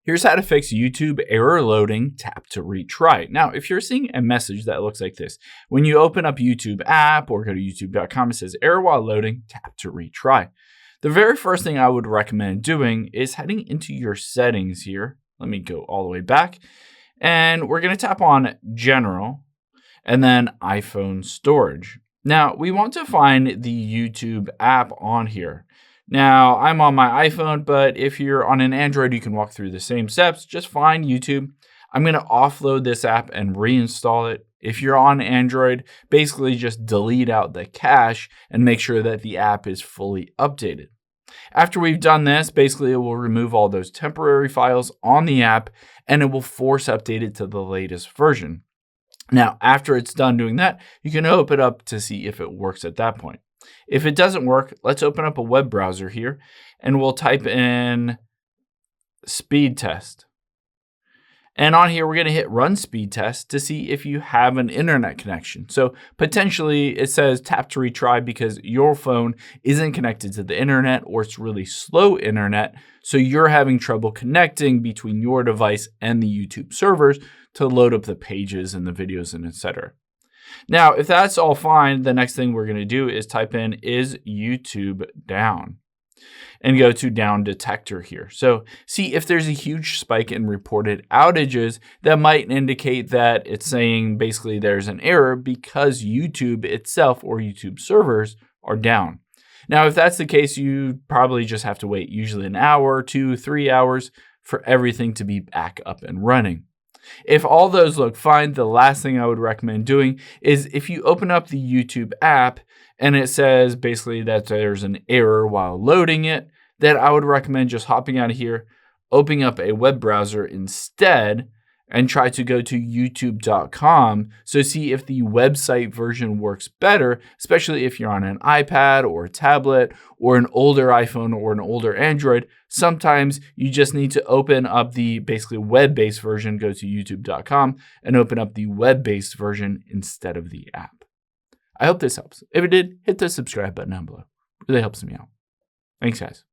Here's how to fix YouTube error loading, tap to retry. Now, if you're seeing a message that looks like this, when you open up YouTube app or go to youtube.com, it says error while loading, tap to retry. The very first thing I would recommend doing is heading into your settings here. Let me go all the way back. And we're going to tap on General and then iPhone Storage. Now, we want to find the YouTube app on here. Now, I'm on my iPhone, but if you're on an Android, you can walk through the same steps. Just find YouTube. I'm going to offload this app and reinstall it. If you're on Android, basically just delete out the cache and make sure that the app is fully updated. After we've done this, basically it will remove all those temporary files on the app and it will force update it to the latest version. Now, after it's done doing that, you can open it up to see if it works at that point. If it doesn't work, let's open up a web browser here and we'll type in speed test. And on here, we're going to hit run speed test to see if you have an internet connection. So potentially it says tap to retry because your phone isn't connected to the internet or it's really slow internet. So you're having trouble connecting between your device and the YouTube servers to load up the pages and the videos and etc. Now, if that's all fine, the next thing we're going to do is type in is YouTube down and go to down detector here. So see if there's a huge spike in reported outages that might indicate that it's saying basically there's an error because YouTube itself or YouTube servers are down. Now, if that's the case, you probably just have to wait usually an hour, 2, 3 hours for everything to be back up and running. If all those look fine, the last thing I would recommend doing is if you open up the YouTube app and it says basically that there's an error while loading it, then I would recommend just hopping out of here, opening up a web browser instead, and try to go to youtube.com. So see if the website version works better, especially if you're on an iPad or a tablet or an older iPhone or an older Android. Sometimes you just need to open up the basically web-based version, go to youtube.com and open up the web-based version instead of the app. I hope this helps. If it did, hit the subscribe button down below. It really helps me out. Thanks, guys.